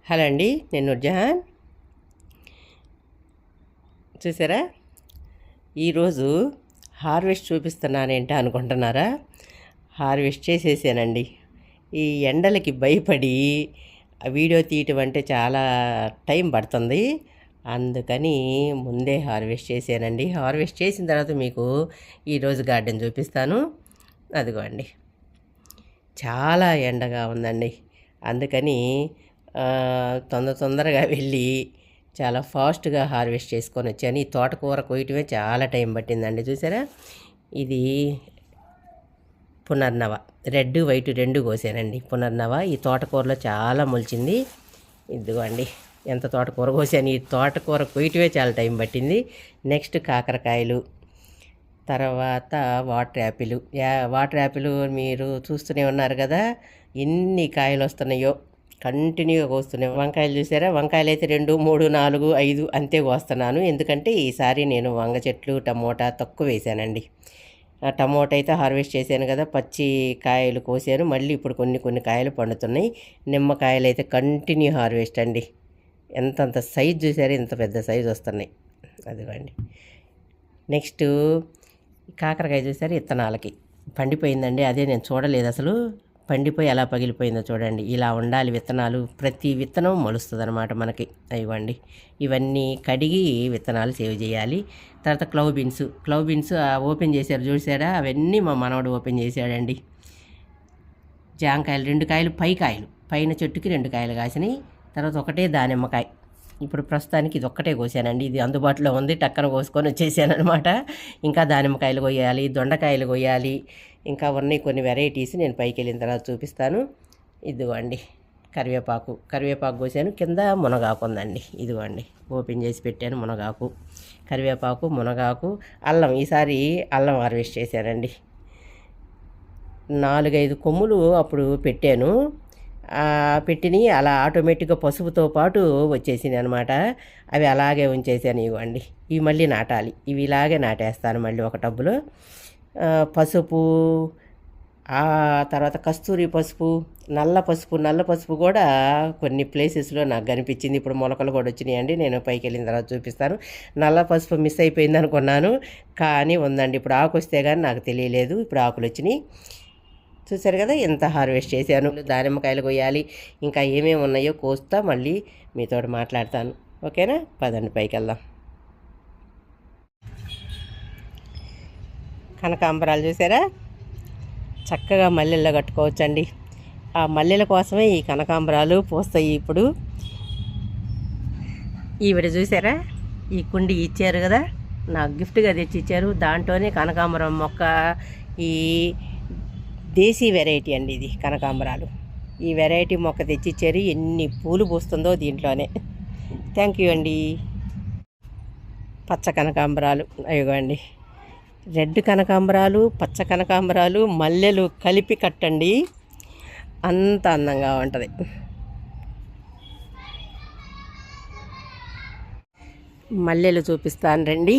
Hello అండి, నేను నూర్జహాన్. చూసారా, ఈరోజు హార్వెస్ట్ చూపిస్తున్నానేంటి అనుకుంటున్నారా? హార్వెస్ట్ చేసేసానండి. ఈ ఎండలకి భయపడి వీడియో తీయటం అంటే చాలా టైం పడుతుంది, అందుకని ముందే హార్వెస్ట్ చేశానండి. హార్వెస్ట్ చేసిన తర్వాత మీకు ఈరోజు గార్డెన్ చూపిస్తాను. అదిగోండి, చాలా ఎండగా ఉందండి, అందుకని తొందరగా వెళ్ళి చాలా ఫాస్ట్గా హార్వెస్ట్ చేసుకొని వచ్చాను. ఈ తోటకూర కొయ్యటమే చాలా టైం పట్టిందండి. చూసారా, ఇది పునర్నవ, రెడ్ వైట్ రెండు కోసానండి. పునర్నవ ఈ తోటకూరలో చాలా మొలిచింది. ఇదిగోండి ఎంత తోటకూర కోసాను. ఈ తోటకూర కొయ్యటమే చాలా టైం పట్టింది. నెక్స్ట్ కాకరకాయలు, తర్వాత వాటర్ యాపిల్ మీరు చూస్తూనే ఉన్నారు కదా, ఎన్ని కాయలు వస్తున్నాయో కంటిన్యూగా కోస్తున్నాయి. వంకాయలు చూసారా, వంకాయలు అయితే 2, 3, 4, 5 అంతే కోస్తున్నాను. ఎందుకంటే ఈసారి నేను వంగ చెట్లు టమోటా తక్కువ వేసానండి. టమోటా అయితే హార్వెస్ట్ చేశాను కదా, పచ్చి కాయలు కోసాను. మళ్ళీ ఇప్పుడు కొన్ని కాయలు పండుతున్నాయి. నిమ్మకాయలు అయితే కంటిన్యూ హార్వెస్ట్ అండి. ఎంతంత సైజు చూసారు, ఇంత పెద్ద సైజు వస్తున్నాయి. అదిగోండి. నెక్స్ట్ కాకరకాయ చూసారు, ఇత్తనాలకి పండిపోయిందండి. అదే నేను చూడలేదు అసలు, పండిపోయి ఎలా పగిలిపోయిందో చూడండి. ఇలా ఉండాలి విత్తనాలు, ప్రతి విత్తనం మొలుస్తుంది అనమాట మనకి. ఇవ్వండి, ఇవన్నీ కడిగి విత్తనాలు సేవ్ చేయాలి. తర్వాత క్లవ్ బీన్స్ ఓపెన్ చేశారు చూసారా, అవన్నీ మా మనవడు ఓపెన్ చేశాడండి. జాంకాయలు 2 కాయలు, పైన చెట్టుకి 2 కాయలు కాసినాయి. తర్వాత ఒకటే దానిమ్మకాయ. ఇప్పుడు ప్రస్తుతానికి ఇది ఒక్కటే కోసానండి, ఇది అందుబాటులో ఉంది, టక్కన కోసుకొని వచ్చేసాను అనమాట. ఇంకా దానిమ్మకాయలు కొయ్యాలి, దొండకాయలు కొయ్యాలి, ఇంకా ఉన్నాయి కొన్ని వెరైటీస్. నేను పైకి వెళ్ళిన తర్వాత చూపిస్తాను. ఇదిగోండి కరివేపాకు కోసాను. కింద మునగాకు ఉందండి. ఇదిగోండి ఓపెన్ చేసి పెట్టాను. కరివేపాకు, మునగాకు, అల్లం. ఈసారి అల్లం హార్వెస్ట్ చేశానండి. 4-5 కొమ్ములు అప్పుడు పెట్టాను. పెట్టినవి అలా ఆటోమేటిక్గా పసుపుతో పాటు వచ్చేసింది అనమాట. అవి అలాగే ఉంచేసాను. ఇవ్వండి, ఇవి మళ్ళీ నాటాలి. ఇవి ఇలాగే నాటేస్తాను మళ్ళీ ఒక టబ్బులో. పసుపు, ఆ తర్వాత కస్తూరి పసుపు, నల్ల పసుపు కూడా కొన్ని ప్లేసెస్లో నాకు కనిపించింది. ఇప్పుడు మొలకలు కూడా వచ్చినాయండి, నేను పైకి వెళ్ళిన తర్వాత చూపిస్తాను. నల్ల పసుపు మిస్ అయిపోయింది అనుకున్నాను, కానీ ఉందండి. ఇప్పుడు ఆకు వస్తే కానీ నాకు తెలియలేదు, ఇప్పుడు ఆకులు వచ్చినాయి. చూసారు కదా, ఎంత హార్వెస్ట్ చేశాను. దానిమ్మకాయలు కొయ్యాలి, ఇంకా ఏమేమి ఉన్నాయో కోస్తా మళ్ళీ మీతో మాట్లాడతాను. ఓకేనా, పదండి పైకి వెళ్దాం. కనకాంబరాలు చూసారా, చక్కగా మల్లెల్లో కట్టుకోవచ్చండి. ఆ మల్లెల కోసమే ఈ కనకాంబరాలు పూస్తాయి. ఇప్పుడు ఈవిడ చూసారా, ఈ కుండి ఇచ్చారు కదా, నాకు గిఫ్ట్గా తెచ్చి ఇచ్చారు. దాంట్లోనే కనకాంబరం మొక్క, ఈ దేశీ వెరైటీ అండి ఇది కనకాంబరాలు. ఈ వెరైటీ మొక్క తెచ్చిచ్చారు. ఎన్ని పూలు పూస్తుందో దీంట్లోనే. థ్యాంక్ యూ అండి. పచ్చ కనకాంబరాలు అయ్యోండి, రెడ్ కనకాంబరాలు, పచ్చ కనకాంబరాలు, మల్లెలు కలిపి కట్టండి, అంత అందంగా ఉంటుంది. మల్లెలు చూపిస్తాను రండి.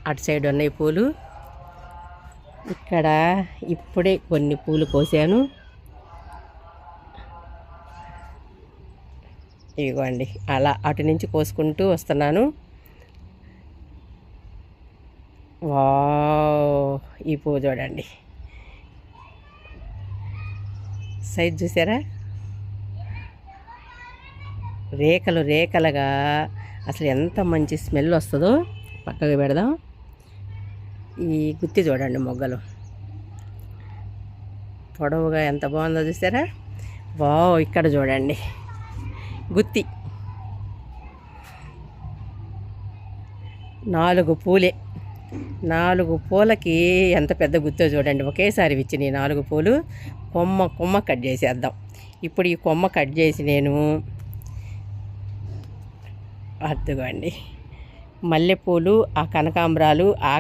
అటు సైడ్ ఉన్నాయి పూలు. ఇక్కడ ఇప్పుడే కొన్ని పూలు కోసాను. ఇదిగోండి, అలా అటు నుంచి కోసుకుంటూ వస్తున్నాను. వావ్, ఈ పువ్వు చూడండి, సైజ్ చూసారా, రేఖలుగా అసలు ఎంత మంచి స్మెల్ వస్తుందో. పక్కకు పెడదాం. ఈ గుత్తి చూడండి, మొగ్గలు పొడవుగా ఎంత బాగుందో చూసారా. వావ్, ఇక్కడ చూడండి గుత్తి, 4 పూలే. 4 పూలకి ఎంత పెద్ద గుత్తో చూడండి. ఒకేసారి ఇచ్చినాయి 4 పూలు. కొమ్మ కట్ చేసేద్దాం. ఇప్పుడు ఈ కొమ్మ కట్ చేసి నేను అద్దుకోండి, మల్లెపూలు, ఆ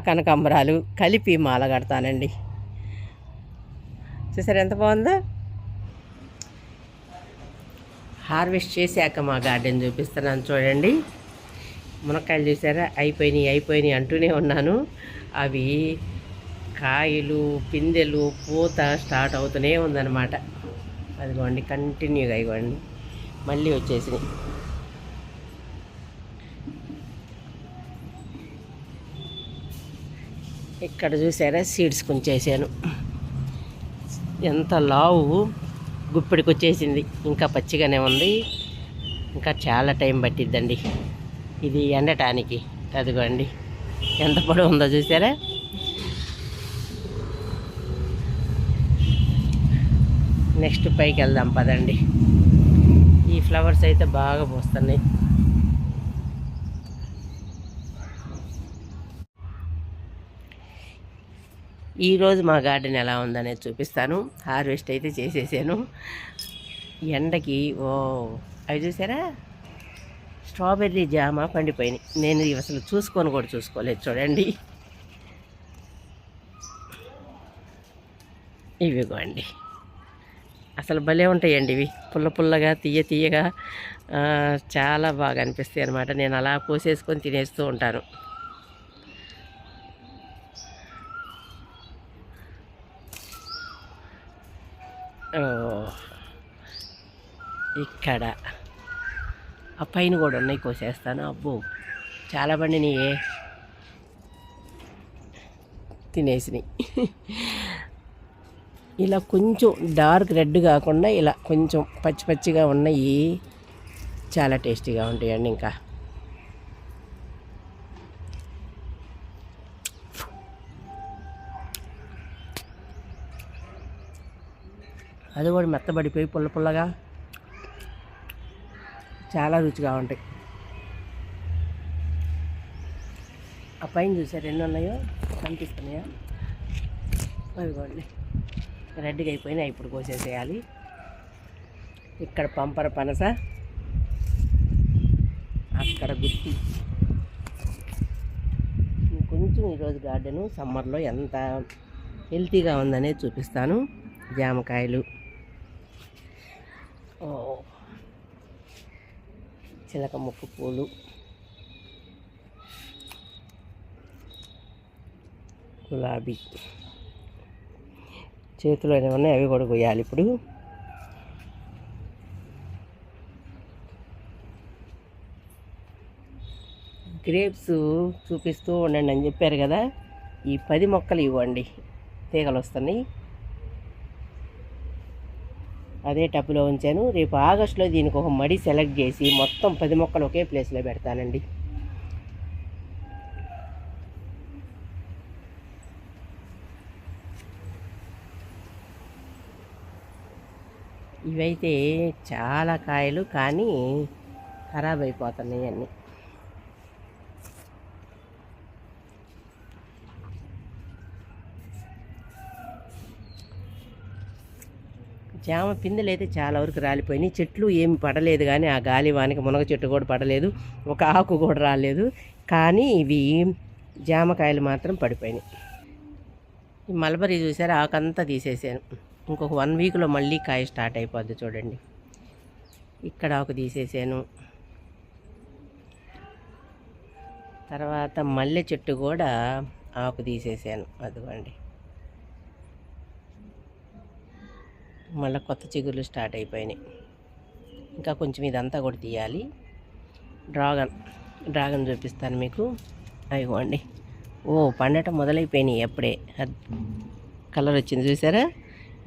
కనకాంబరాలు కలిపి మాల కడతానండి. చూసారు ఎంత బాగుందో. హార్వెస్ట్ చేశాక మా గార్డెన్ చూపిస్తున్నాను చూడండి. మునక్కాయలు చూసారా, అయిపోయినాయి అంటూనే ఉన్నాను. అవి కాయలు, పిందెలు, పూత స్టార్ట్ అవుతూనే ఉందన్నమాట. అదిగోండి కంటిన్యూగా ఇవ్వండి మళ్ళీ వచ్చేసినాయి. ఇక్కడ చూసారా సీడ్స్ కొంచేసాను, ఎంత లావు గుప్పిడికి వచ్చేసింది. ఇంకా పచ్చిగానే ఉంది, ఇంకా చాలా టైం పట్టిద్దండి ఇది ఎండటానికి. అదిగోండి ఎంత పొడవు ఉందో చూసారా. నెక్స్ట్ పైకి వెళ్దాం పదండి. ఈ ఫ్లవర్స్ అయితే బాగా పూస్తున్నాయి. ఈరోజు మా గార్డెన్ ఎలా ఉందనేది చూపిస్తాను. హార్వెస్ట్ అయితే చేసేసాను. ఎండకి అవి చూసారా స్ట్రాబెర్రీ జామ పండిపోయినాయి. నేను ఇవి అసలు చూసుకొని కూడా చూసుకోలేదు చూడండి. ఇవిగోండి అసలు భలే ఉంటాయండి ఇవి, పుల్ల పుల్లగా తీయగా చాలా బాగా అనిపిస్తాయి అన్నమాట. నేను అలా కోసేసుకొని తినేస్తూ ఉంటాను. ఇక్కడ ఆ పైన కూడా ఉన్నాయి, కోసేస్తాను. అబ్బో చాలా పండినాయే, తినేసినాయి. ఇలా కొంచెం డార్క్ రెడ్ కాకుండా ఇలా కొంచెం పచ్చి పచ్చిగా ఉన్నాయి, చాలా టేస్టీగా ఉంటాయండి. ఇంకా అది కూడా మెత్తబడిపోయి పుల్ల పుల్లగా చాలా రుచిగా ఉంటాయి. ఆ పైన చూసారు ఎన్ని ఉన్నాయో, కనిపిస్తున్నాయా? అదిగోండి రెడ్గా అయిపోయినాయి, ఇప్పుడు కోసేసేయాలి. ఇక్కడ పంపర పనస, అక్కడ గుత్తి. కొంచెం ఈరోజు గార్డెను సమ్మర్లో ఎంత హెల్తీగా ఉందనేది చూపిస్తాను. జామకాయలు, చిలక ముక్కు పూలు, గులాబీ, చేతిలో ఏమన్నా అవి కూడా కొయ్యాలి ఇప్పుడు. గ్రేప్స్ చూపిస్తూ ఉండండి అని చెప్పారు కదా, ఈ 10 మొక్కలు ఇవ్వండి, తీగలు వస్తున్నాయి. అదే టబ్లో ఉంచాను. రేపు ఆగస్టులో దీనికి ఒక మడి సెలెక్ట్ చేసి మొత్తం 10 మొక్కలు ఒకే ప్లేస్లో పెడతానండి. ఇవైతే చాలా కాయలు కానీ ఖరాబ్ అయిపోతున్నాయి అన్నీ. జామ పిందెలు అయితే చాలా వరకు రాలిపోయినాయి. చెట్లు ఏమి పడలేదు కానీ ఆ గాలి వానికి మునగ చెట్టు కూడా పడలేదు, ఒక ఆకు కూడా రాలేదు. కానీ ఇవి జామకాయలు మాత్రం పడిపోయినాయి. ఈ మల్బరీ చూసారా, ఆకంతా తీసేసాను. ఇంకొక 1 వీక్లో మళ్ళీ కాయ స్టార్ట్ అయిపోద్ది చూడండి. ఇక్కడ ఆకు తీసేసాను. తర్వాత మల్లె చెట్టు కూడా ఆకు తీసేసాను. అదిగోండి మళ్ళీ కొత్త చిగుర్లు స్టార్ట్ అయిపోయినాయి. ఇంకా కొంచెం ఇదంతా కూడా తీయాలి. డ్రాగన్ చూపిస్తాను మీకు. అయిపోండి పండటం మొదలైపోయినాయి అప్పుడే, కలర్ వచ్చింది చూసారా.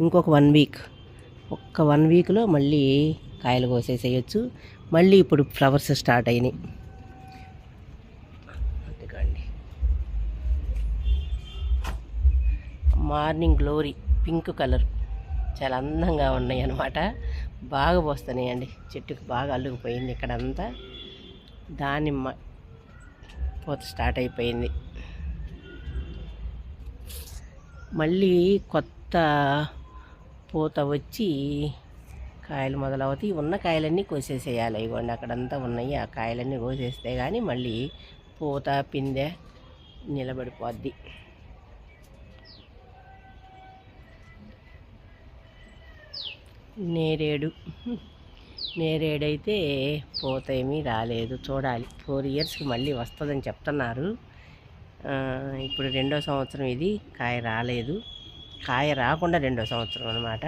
ఇంకొక 1 వీక్, ఒక్క 1 వీక్లో మళ్ళీ కాయలు కోసేసేయచ్చు. మళ్ళీ ఇప్పుడు ఫ్లవర్స్ స్టార్ట్ అయినాయి. అందుకండి మార్నింగ్ గ్లోరీ పింక్ కలర్ చాలా అందంగా ఉన్నాయి అన్నమాట. బాగా పోస్తున్నాయండి, చెట్టుకు బాగా అల్లుకుపోయింది. ఇక్కడంతా దానిమ్మ పూత స్టార్ట్ అయిపోయింది. మళ్ళీ కొత్త పూత వచ్చి కాయలు మొదలవుతాయి. ఉన్న కాయలన్నీ కోసేసేయాలి. ఇవ్వండి అక్కడంతా ఉన్నాయి, ఆ కాయలన్నీ కోసేస్తే కానీ మళ్ళీ పూత పిందె నిలబడిపోద్ది. నేరేడైతే పూత ఏమీ రాలేదు, చూడాలి. 4 ఇయర్స్కి మళ్ళీ వస్తుందని చెప్తున్నారు. ఇప్పుడు 2వ సంవత్సరం ఇది, కాయ రాలేదు. కాయ రాకుండా 2వ సంవత్సరం అనమాట.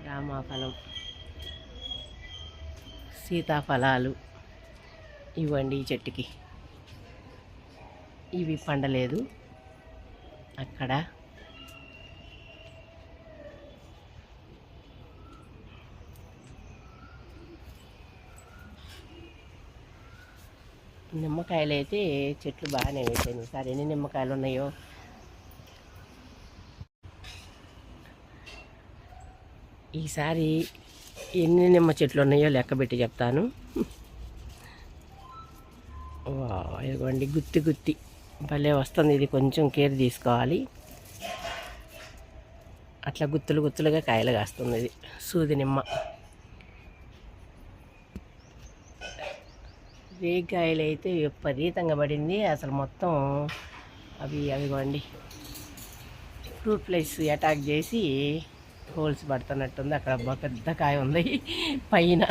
రామాఫలం, సీతాఫలాలు ఇవ్వండి. ఈ చెట్టుకి ఇవి పండలేదు. అక్కడ నిమ్మకాయలు అయితే చెట్లు బాగానే వేసాను. ఈసారి ఎన్ని నిమ్మకాయలు ఉన్నాయో. ఈసారి ఎన్ని నిమ్మ చెట్లు ఉన్నాయో లెక్క పెట్టి చెప్తాను. ఇదిగోండి గుత్తి గుత్తి భలే వస్తుంది. ఇది కొంచెం కేర్ తీసుకోవాలి. అట్లా గుత్తులు గుత్తులుగా కాయలు కాస్తుంది. ఇది సూది నిమ్మ. రేగాయలు అయితే విపరీతంగా పడింది. అసలు మొత్తం అవిగోండి ఫ్రూట్ ఫ్లైస్ అటాక్ చేసి హోల్స్ పడుతున్నట్టుంది. అక్కడ పెద్ద కాయ ఉంది పైన.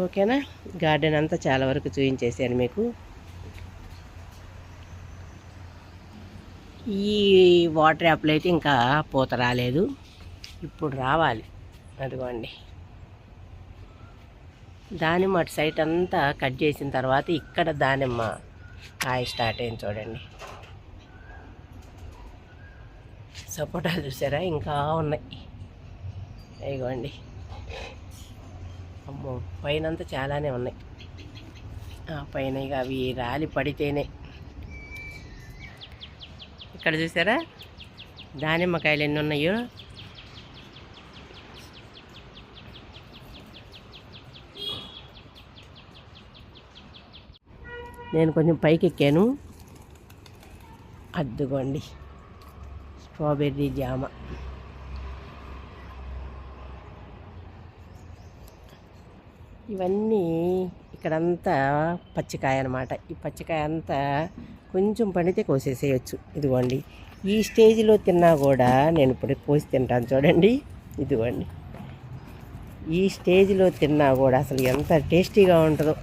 ఓకేనా, గార్డెన్ అంతా చాలా వరకు చూపించేసాను మీకు. ఈ వాటర్ యాప్లు అయితే ఇంకా పూత రాలేదు, ఇప్పుడు రావాలి. అదిగోండి దానిమ్మ అటు సైట్ అంతా కట్ చేసిన తర్వాత ఇక్కడ దానిమ్మ కాయ స్టార్ట్ అయింది చూడండి. సపోటాలు చూసారా ఇంకా ఉన్నాయి. ఇదిగోండి అమ్మో పైనంతా చాలానే ఉన్నాయి. పైన ఇక అవి రాలి పడితేనే. ఇక్కడ చూసారా దానిమ్మకాయలు ఎన్ని ఉన్నాయో. నేను కొంచెం పైకి ఎక్కాను. అద్దుకోండి స్ట్రాబెర్రీ జామ. ఇవన్నీ ఇక్కడంతా పచ్చికాయ అన్నమాట. ఈ పచ్చికాయ అంతా కొంచెం పండితే కోసేసేయచ్చు. ఇదిగోండి ఈ స్టేజ్లో తిన్నా కూడా నేను ఇప్పుడు కోసి తింటాను చూడండి. ఇదిగోండి ఈ స్టేజ్లో తిన్నా కూడా అసలు ఎంత టేస్టీగా ఉంటుందో.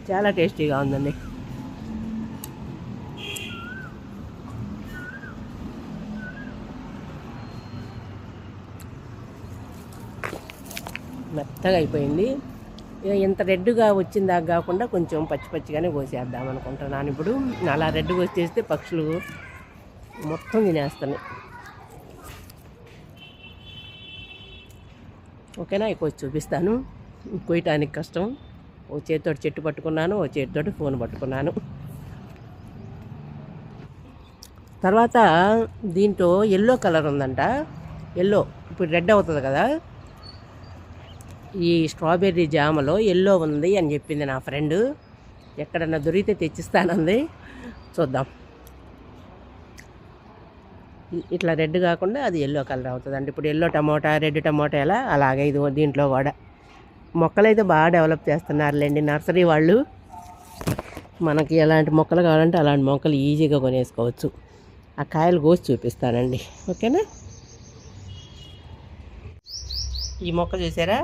చాలా టేస్టీగా ఉందండి. మెత్తగా అయిపోయింది. ఇంత రెడ్గా వచ్చిందాక కాకుండా కొంచెం పచ్చి పచ్చిగానే కోసేద్దాం అనుకుంటున్నాను. ఇప్పుడు అలా రెడ్ కోసేస్తే పక్షులు మొత్తం తినేస్తున్నాయి. ఓకేనా, ఎక్కువ చూపిస్తాను. కోయటానికి కష్టం. ఓ చేతితోటి చెట్టు పట్టుకున్నాను, ఓ చేతితోటి ఫోన్ పట్టుకున్నాను. తర్వాత దీంట్లో ఎల్లో కలర్ ఉందంట. ఎల్లో ఇప్పుడు రెడ్ అవుతుంది కదా. ఈ స్ట్రాబెర్రీ జామలో ఎల్లో ఉంది అని చెప్పింది నా ఫ్రెండ్. ఎక్కడన్నా దొరికితే తెచ్చిస్తానంది. చూద్దాం. ఇట్లా రెడ్ కాకుండా అది ఎల్లో కలర్ అవుతుందండి. ఇప్పుడు ఎల్లో టమోటా, రెడ్ టమోటా ఎలా అలాగే ఇది దీంట్లో కూడా మొక్కలైతే బాగా డెవలప్ చేస్తున్నారులేండి నర్సరీ వాళ్ళు. మనకి ఎలాంటి మొక్కలు కావాలంటే అలాంటి మొక్కలు ఈజీగా కొనేసుకోవచ్చు. ఆ కాయలు కోసి చూపిస్తానండి. ఓకేనా. ఈ మొక్క చూసారా,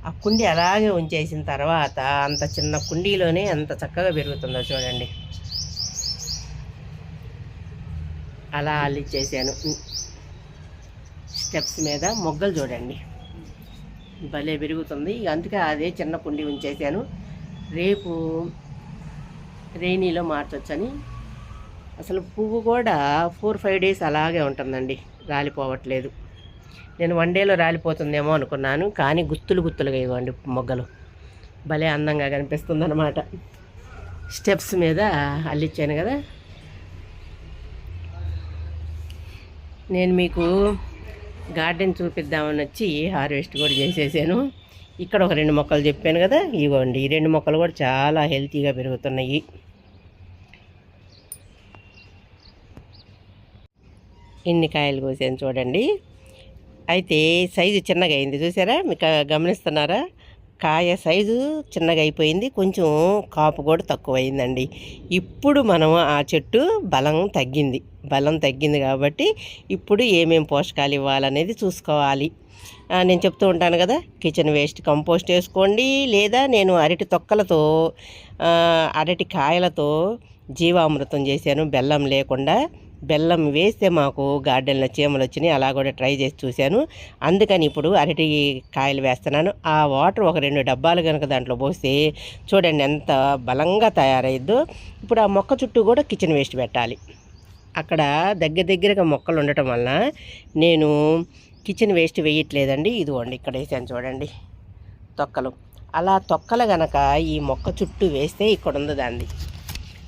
ఆ కుండీ అలాగే ఉంచేసిన తర్వాత అంత చిన్న కుండీలోనే ఎంత చక్కగా పెరుగుతుందో చూడండి. అలా అల్లిచ్చేసాను. స్టెప్స్ మీద మొగ్గలు చూడండి భలే పెరుగుతుంది. అందుకే అదే చిన్న కుండీ ఉంచేసాను. రేపు రైనీలో మార్చొచ్చని. అసలు పువ్వు కూడా 4-5 డేస్ అలాగే ఉంటుందండి, రాలిపోవట్లేదు. నేను 1 డేలో రాలిపోతుందేమో అనుకున్నాను, కానీ గుత్తులు గుత్తులుగా ఇవ్వండి మొగ్గలు భలే అందంగా కనిపిస్తుంది అన్నమాట. స్టెప్స్ మీద అల్లిచ్చాను కదా. నేను మీకు గార్డెన్ చూపిద్దామని వచ్చి హార్వెస్ట్ కూడా చేసేసాను. ఇక్కడ ఒక 2 మొక్కలు చెప్పాను కదా, ఇవ్వండి. ఈ 2 మొక్కలు కూడా చాలా హెల్తీగా పెరుగుతున్నాయి. ఇన్ని కాయలు కోసాను చూడండి. అయితే సైజు చిన్నగా అయింది చూసారా, మీకు గమనిస్తున్నారా. కాయ సైజు చిన్నగా అయిపోయింది, కొంచెం కాపు కూడా తక్కువైందండి. ఇప్పుడు మనం ఆ చెట్టు బలం తగ్గింది కాబట్టి ఇప్పుడు ఏమేం పోషకాలు ఇవ్వాలనేది చూసుకోవాలి. నేను చెప్తూ ఉంటాను కదా, కిచెన్ వేస్ట్ కంపోస్ట్ వేసుకోండి, లేదా నేను అరటి తొక్కలతో అరటి కాయలతో జీవామృతం చేశాను, బెల్లం లేకుండా. బెల్లం వేస్తే మాకు గార్డెన్లో చీమలు వచ్చినాయి, అలా కూడా ట్రై చేసి చూశాను. అందుకని ఇప్పుడు అరటి కాయలు వేస్తున్నాను. ఆ వాటర్ ఒక 2 డబ్బాలు కనుక దాంట్లో పోస్తే చూడండి ఎంత బలంగా తయారయ్యిద్దో. ఇప్పుడు ఆ మొక్క చుట్టూ కూడా కిచెన్ వేస్ట్ పెట్టాలి. అక్కడ దగ్గరగా మొక్కలు ఉండటం వలన నేను కిచెన్ వేస్ట్ వేయట్లేదండి. ఇదిగోండి ఇక్కడ వేసాను చూడండి తొక్కలు. అలా తొక్కలు గనక ఈ మొక్క చుట్టూ వేస్తే ఇక్కడ ఉంది దాన్ని.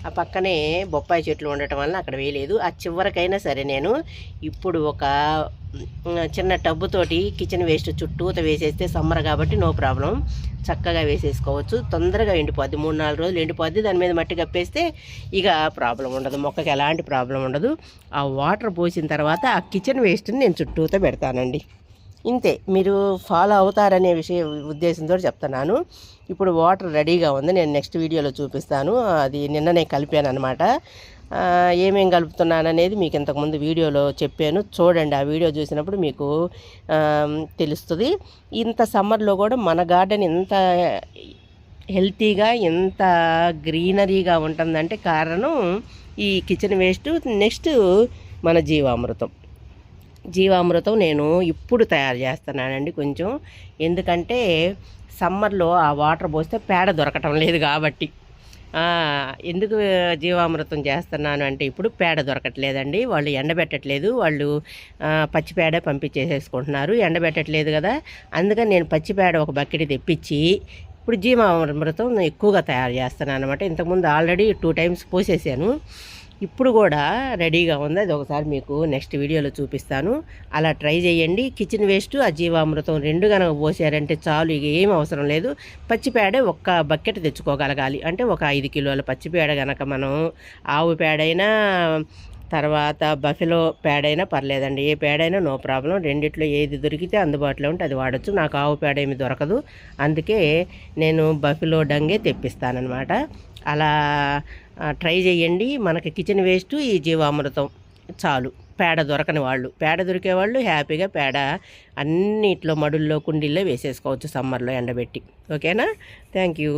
ఆ పక్కనే బొప్పాయి చెట్లు ఉండటం వల్ల అక్కడ వేయలేదు. ఆ చివరికైనా సరే నేను ఇప్పుడు ఒక చిన్న టబ్బుతోటి కిచెన్ వేస్ట్ చుట్టూత వేసేస్తే సమ్మర్ కాబట్టి నో ప్రాబ్లం, చక్కగా వేసేసుకోవచ్చు. తొందరగా ఎండిపోద్ది, 3-4 రోజులు ఎండిపోద్ది. దాని మీద మట్టి కప్పేస్తే ఇక ప్రాబ్లం ఉండదు, మొక్కకి ఎలాంటి ప్రాబ్లం ఉండదు. ఆ వాటర్ పోసిన తర్వాత ఆ కిచెన్ వేస్ట్ని నేను చుట్టూత పెడతానండి. ఇంతే, మీరు ఫాలో అవుతారనే ఉద్దేశంతో చెప్తున్నాను. ఇప్పుడు వాటర్ రెడీగా ఉంది, నేను నెక్స్ట్ వీడియోలో చూపిస్తాను. అది నిన్ననే కలిపాను అనమాట. ఏమేం కలుపుతున్నాననేది మీకు ఇంతకుముందు వీడియోలో చెప్పాను, చూడండి. ఆ వీడియో చూసినప్పుడు మీకు తెలుస్తుంది. ఇంత సమ్మర్లో కూడా మన గార్డెన్ ఎంత హెల్తీగా, ఎంత గ్రీనరీగా ఉంటుందంటే కారణం ఈ కిచెన్ వేస్ట్. నెక్స్ట్ మన జీవామృతం నేను ఇప్పుడు తయారు చేస్తున్నానండి కొంచెం. ఎందుకంటే సమ్మర్లో ఆ వాటర్ పోస్తే పేడ దొరకటం లేదు కాబట్టి. ఎందుకు జీవామృతం చేస్తున్నాను అంటే ఇప్పుడు పేడ దొరకట్లేదండి, వాళ్ళు ఎండబెట్టట్లేదు, వాళ్ళు పచ్చి పేడ పంపించేసేసుకుంటున్నారు, ఎండబెట్టట్లేదు కదా. అందుకని నేను పచ్చి పేడ ఒక బకెట్ తెప్పించి ఇప్పుడు జీవామృతం ఎక్కువగా తయారు చేస్తున్నాను అనమాట. ఇంతకుముందు ఆల్రెడీ 2 టైమ్స్ పోసేసాను, ఇప్పుడు కూడా రెడీగా ఉంది. అది ఒకసారి మీకు నెక్స్ట్ వీడియోలో చూపిస్తాను. అలా ట్రై చేయండి. కిచెన్ వేస్ట్ ఆ జీవామృతం 2 కనుక పోసారంటే చాలు, ఇక ఏం అవసరం లేదు. పచ్చిపేడ ఒక్క బకెట్ తెచ్చుకోగలగాలి. అంటే ఒక 5 కిలోల పచ్చిపేడ కనుక మనం ఆవు పేడైనా తర్వాత బఫెలో పేడైనా పర్లేదండి, ఏ పేడైనా నో ప్రాబ్లం. రెండిట్లో ఏది దొరికితే అందుబాటులో ఉంటే అది వాడచ్చు. నాకు ఆవు పేడ ఏమి దొరకదు, అందుకే నేను బఫెలో డంగే తెప్పిస్తానమాట. అలా ట్రై చేయండి. మనకి కిచెన్ వేస్ట్ ఈ జీవామృతం చాలు. పేడ దొరకని వాళ్ళు, పేడ దొరికేవాళ్ళు హ్యాపీగా పేడ అన్నిట్లో మడుల్లో కుండీల్లో వేసేసుకోవచ్చు సమ్మర్లో ఎండబెట్టి. ఓకేనా? Thank you.